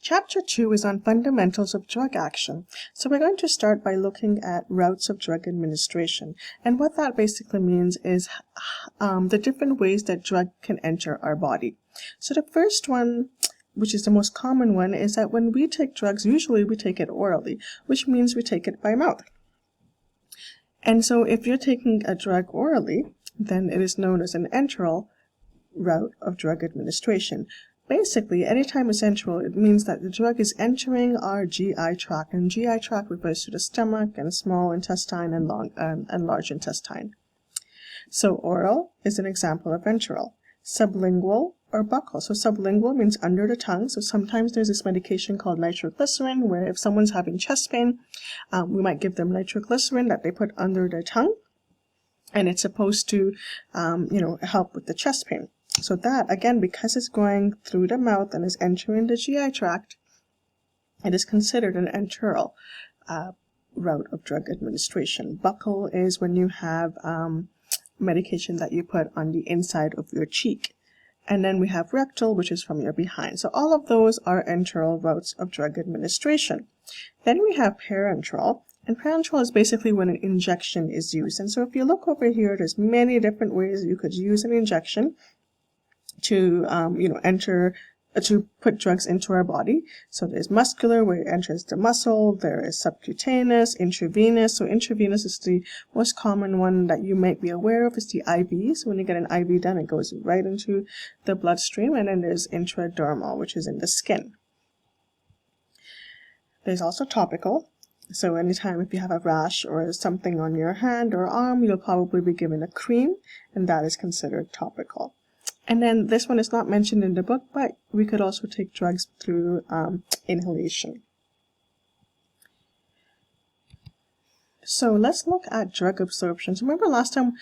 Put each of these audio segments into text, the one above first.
Chapter 2 is on fundamentals of drug action. So we're going to start by looking at routes of drug administration. And what that basically means is the different ways that drug can enter our body. So the first one, which is the most common one, is that when we take drugs, usually we take it orally, which means we take it by mouth. And so if you're taking a drug orally, then it is known as an enteral route of drug administration. Basically, anytime it's enteral, it means that the drug is entering our GI tract, and GI tract refers to the stomach and small intestine and large intestine. So oral is an example of enteral. Sublingual or buccal. So sublingual means under the tongue. So sometimes there's this medication called nitroglycerin, where if someone's having chest pain, we might give them nitroglycerin that they put under their tongue, and it's supposed to, help with the chest pain. So that, again, because it's going through the mouth and is entering the GI tract, it is considered an enteral route of drug administration. Buccal is when you have medication that you put on the inside of your cheek. And then we have rectal, which is from your behind. So all of those are enteral routes of drug administration. Then we have parentrol. And parentrol is basically when an injection is used. And so if you look over here, there's many different ways you could use an injection to to put drugs into our body. So there's muscular, where it enters the muscle. There is subcutaneous, intravenous. So intravenous is the most common one that you might be aware of. It's the IV. So when you get an IV done, it goes right into the bloodstream. And then there's intradermal, which is in the skin. There's also topical. So anytime if you have a rash or something on your hand or arm, you'll probably be given a cream, and that is considered topical. And then this one is not mentioned in the book, but we could also take drugs through inhalation. So let's look at drug absorption. So remember last time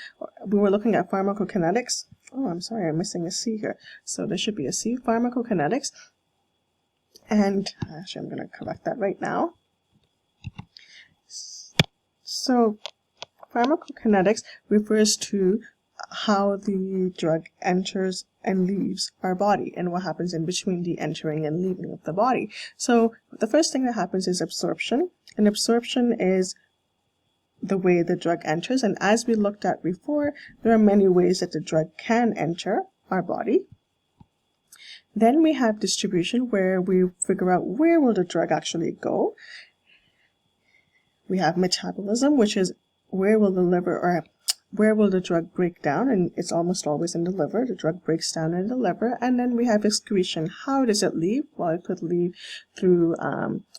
we were looking at pharmacokinetics? Oh, I'm sorry, I'm missing a C here. So there should be a C, pharmacokinetics. And actually, I'm going to correct that right now. So pharmacokinetics refers to how the drug enters and leaves our body and what happens in between the entering and leaving of the body. So the first thing that happens is absorption, and absorption is the way the drug enters. And as we looked at before, there are many ways that the drug can enter our body. Then we have distribution, where we figure out where will the drug actually go. We have metabolism, which is where will the drug break down, and it's almost always in the liver. The drug breaks down in the liver. And then we have excretion. How does it leave? Well, it could leave through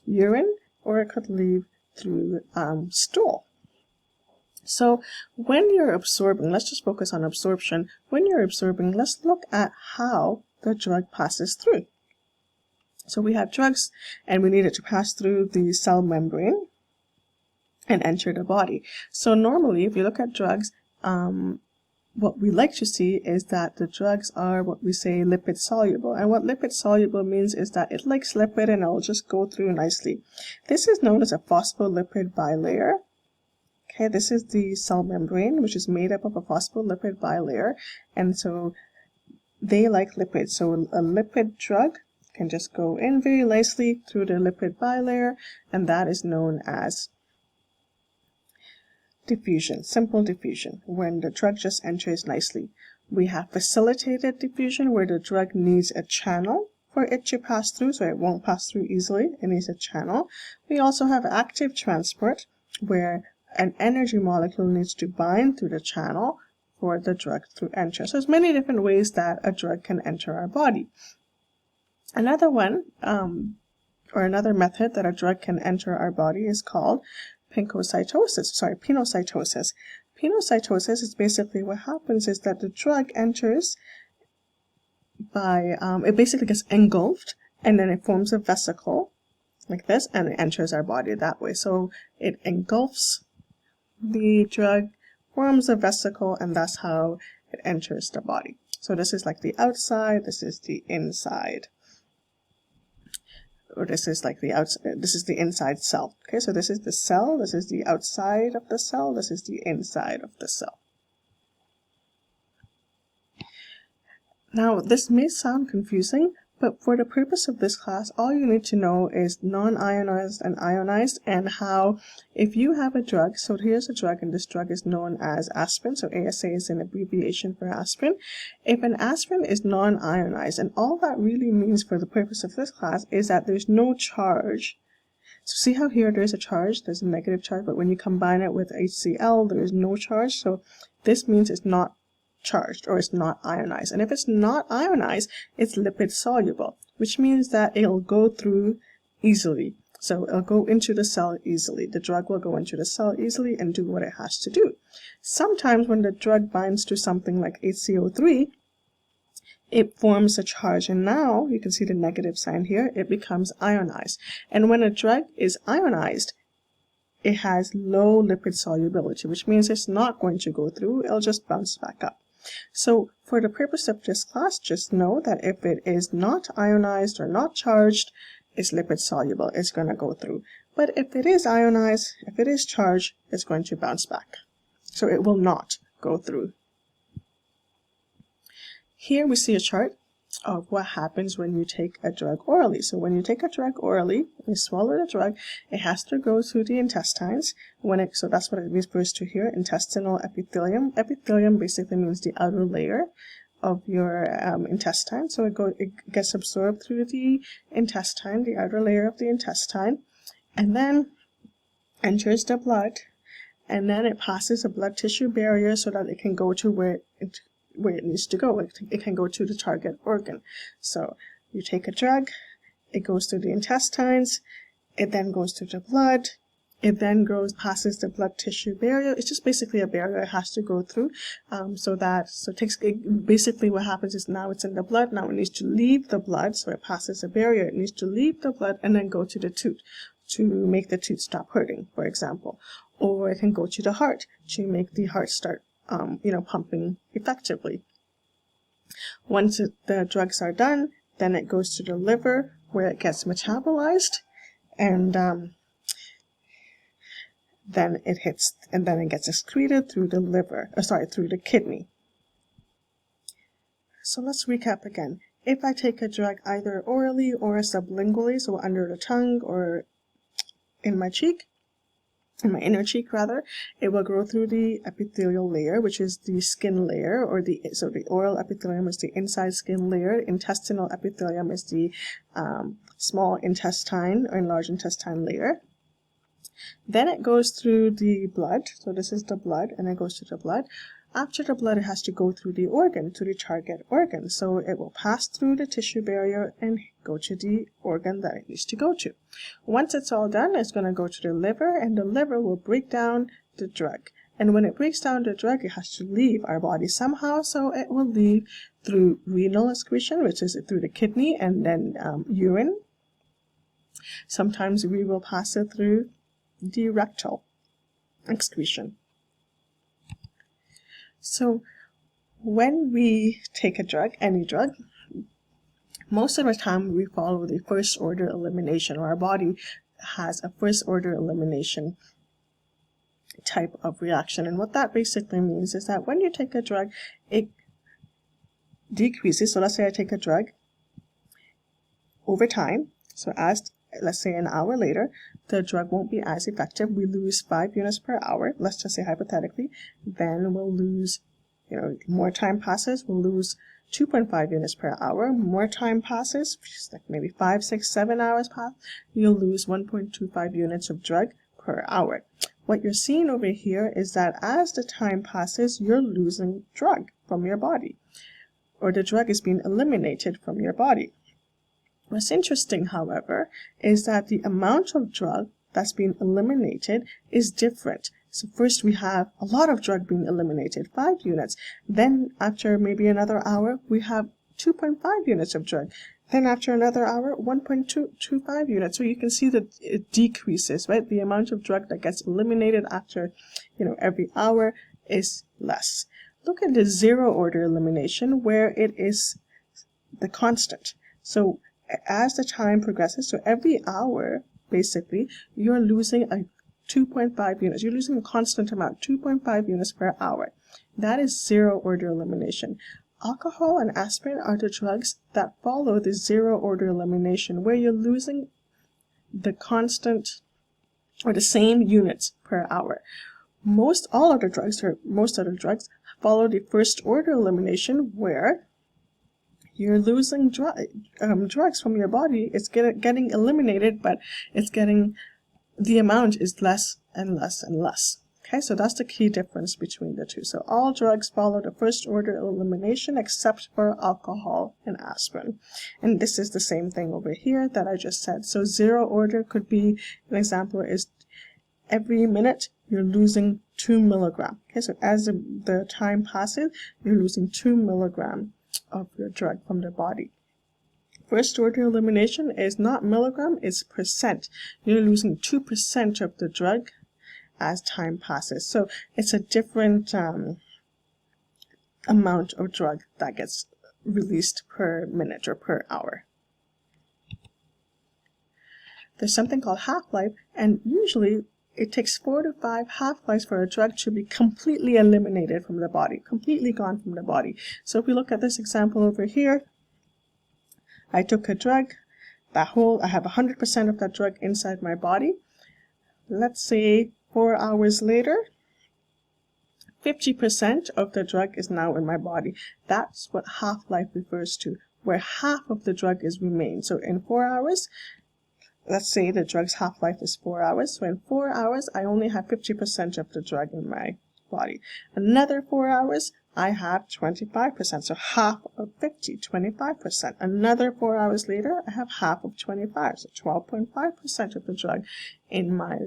urine, or it could leave through stool. So when you're absorbing, let's just focus on absorption. When you're absorbing, let's look at how the drug passes through. So we have drugs, and we need it to pass through the cell membrane and enter the body. So normally, if you look at drugs, what we like to see is that the drugs are what we say lipid soluble. And what lipid soluble means is that it likes lipid and it'll just go through nicely. This is known as a phospholipid bilayer. Okay, this is the cell membrane, which is made up of a phospholipid bilayer. And so they like lipids. So a lipid drug can just go in very nicely through the lipid bilayer, and that is known as diffusion, simple diffusion, when the drug just enters nicely. We have facilitated diffusion, where the drug needs a channel for it to pass through, so it won't pass through easily. It needs a channel. We also have active transport, where an energy molecule needs to bind through the channel for the drug to enter. So there's many different ways that a drug can enter our body. Another one, or another method that a drug can enter our body is called Pinocytosis. Pinocytosis is basically what happens is that the drug enters by, it basically gets engulfed, and then it forms a vesicle like this, and it enters our body that way. So it engulfs the drug, forms a vesicle, and that's how it enters the body. So this is like the outside, this is the inside. Or this is like the outside, this is the inside cell. Okay, so this is the cell, this is the outside of the cell, this is the inside of the cell. Now, this may sound confusing, But for the purpose of this class, all you need to know is non-ionized and ionized, and how if you have a drug, so here's a drug, and this drug is known as aspirin, so ASA is an abbreviation for aspirin. If an aspirin is non-ionized, and all that really means for the purpose of this class is that there's no charge. So see how here there's a charge, there's a negative charge, but when you combine it with HCl, there is no charge. So this means it's not charged, or it's not ionized. And if it's not ionized, it's lipid soluble, which means that it'll go through easily. So it'll go into the cell easily. The drug will go into the cell easily and do what it has to do. Sometimes when the drug binds to something like HCO3, it forms a charge, and now you can see the negative sign here, it becomes ionized. And when a drug is ionized, it has low lipid solubility, which means it's not going to go through, it'll just bounce back up. So for the purpose of this class, just know that if it is not ionized or not charged, it's lipid soluble, it's going to go through. But if it is ionized, if it is charged, it's going to bounce back. So it will not go through. Here we see a chart of what happens when you take a drug orally. So when you take a drug orally, you swallow the drug, it has to go through the intestines. So that's what it refers to here, intestinal epithelium. Epithelium basically means the outer layer of your intestine. So it gets absorbed through the intestine, the outer layer of the intestine, and then enters the blood, and then it passes a blood tissue barrier so that it can go to where it needs to go. It can go to the target organ. So you take a drug, it goes through the intestines, it then goes to the blood, it then passes the blood tissue barrier. It's just basically a barrier it has to go through. Basically what happens is now it's in the blood, now it needs to leave the blood, so it passes a barrier, it needs to leave the blood and then go to the tooth to make the tooth stop hurting, for example. Or it can go to the heart to make the heart start pumping effectively. Once the drugs are done, then it goes to the liver where it gets metabolized, and then it gets excreted through the through the kidney. So let's recap again. If I take a drug either orally or sublingually, so under the tongue or in my cheek, in my inner cheek rather, it will go through the epithelial layer, which is the skin layer, so the oral epithelium is the inside skin layer, intestinal epithelium is the small intestine or large intestine layer. Then it goes through the blood, so this is the blood, and it goes to the blood. After the blood, it has to go through the organ, to the target organ. So it will pass through the tissue barrier and go to the organ that it needs to go to. Once it's all done, it's going to go to the liver, and the liver will break down the drug. And when it breaks down the drug, it has to leave our body somehow, so it will leave through renal excretion, which is through the kidney, and then urine. Sometimes we will pass it through the rectal excretion. So when we take a drug, any drug, most of the time we follow the first order elimination, or our body has a first order elimination type of reaction. And what that basically means is that when you take a drug, it decreases. So let's say I take a drug over time. So let's say an hour later, the drug won't be as effective. We lose 5 units per hour. Let's just say hypothetically. Then we'll lose, more time passes, we'll lose 2.5 units per hour. More time passes, like maybe 5, 6, 7 hours pass, you'll lose 1.25 units of drug per hour. What you're seeing over here is that as the time passes, you're losing drug from your body, or the drug is being eliminated from your body. What's interesting, however, is that the amount of drug that's being eliminated is different. So first we have a lot of drug being eliminated, 5 units. Then after maybe another hour, we have 2.5 units of drug. Then after another hour, 1.25 units. So you can see that it decreases, right? The amount of drug that gets eliminated after, every hour is less. Look at the zero order elimination where it is the constant. So as the time progresses, so every hour, basically, you're losing a 2.5 units. You're losing a constant amount, 2.5 units per hour. That is zero order elimination. Alcohol and aspirin are the drugs that follow the zero-order elimination, where you're losing the constant or the same units per hour. Most other drugs follow the first-order elimination, where you're losing drugs from your body. It's getting eliminated, but the amount is less and less and less. Okay, so that's the key difference between the two. So all drugs follow the first-order elimination except for alcohol and aspirin. And this is the same thing over here that I just said. So zero order could be, an example is every minute you're losing 2 milligrams. Okay, so as the time passes, you're losing 2 milligrams of your drug from the body. First order elimination is not milligram, it's percent. You're losing 2% of the drug as time passes. So it's a different amount of drug that gets released per minute or per hour. There's something called half-life, and usually it takes 4 to 5 half-lives for a drug to be completely eliminated from the body, completely gone from the body. So if we look at this example over here, I took a drug, I have 100% of that drug inside my body. Let's say 4 hours later, 50% of the drug is now in my body. That's what half-life refers to, where half of the drug is remained. So in 4 hours, let's say the drug's half-life is 4 hours. So in 4 hours, I only have 50% of the drug in my body. Another 4 hours, I have 25%. So half of 50, 25%. Another 4 hours later, I have half of 25. So 12.5% of the drug in my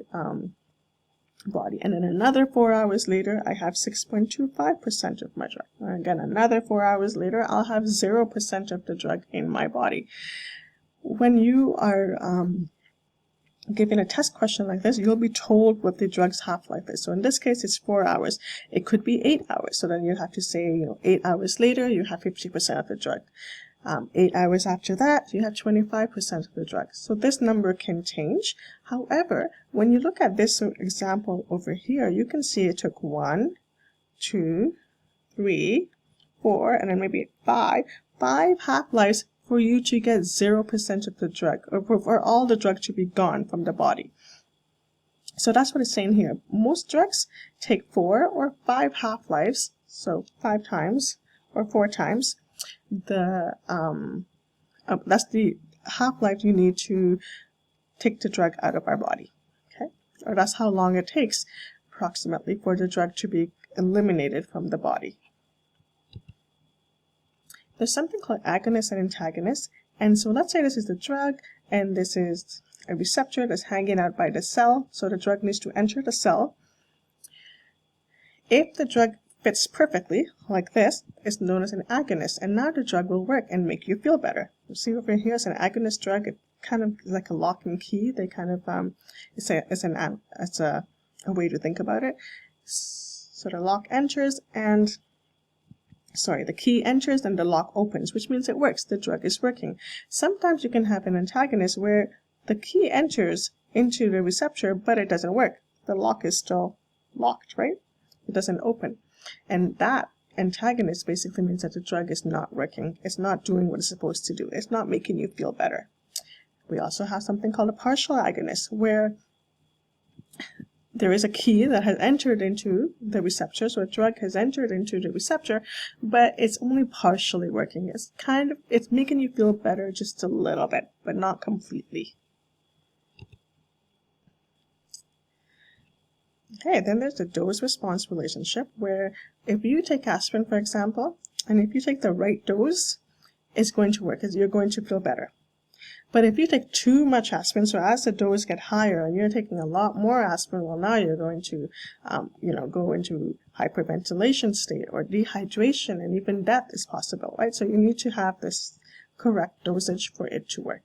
body. And then another 4 hours later, I have 6.25% of my drug. And again, another 4 hours later, I'll have 0% of the drug in my body. When you are given a test question like this, you'll be told what the drug's half-life is. So in this case, it's 4 hours. It could be 8 hours. So then you have to say, 8 hours later, you have 50% of the drug. 8 hours after that, you have 25% of the drug. So this number can change. However, when you look at this example over here, you can see it took 1, 2, 3, 4, and then maybe 5 half-lives for you to get 0% of the drug, or for all the drug to be gone from the body. So that's what it's saying here. Most drugs take 4 or 5 half-lives, so 5 times or 4 times that's the half-life you need to take the drug out of our body. Okay, or that's how long it takes approximately for the drug to be eliminated from the body. There's something called agonist and antagonist, and so let's say this is the drug and this is a receptor that's hanging out by the cell, so the drug needs to enter the cell. If the drug fits perfectly, like this, it's known as an agonist, and now the drug will work and make you feel better. You see over here, it's an agonist drug. It kind of is like a lock and key. They kind of it's a way to think about it. So the lock enters and the key enters and the lock opens, which means it works. The drug is working. Sometimes you can have an antagonist where the key enters into the receptor, but it doesn't work. The lock is still locked, right? It doesn't open. And that antagonist basically means that the drug is not working. It's not doing what it's supposed to do. It's not making you feel better. We also have something called a partial agonist, where there is a key that has entered into the receptor, so a drug has entered into the receptor, but it's only partially working. It's making you feel better just a little bit, but not completely. Okay, then there's the dose-response relationship, where if you take aspirin, for example, and if you take the right dose, it's going to work, because you're going to feel better. But if you take too much aspirin, so as the dose get higher and you're taking a lot more aspirin, well, now you're going to, go into hyperventilation state or dehydration, and even death is possible, right? So you need to have this correct dosage for it to work.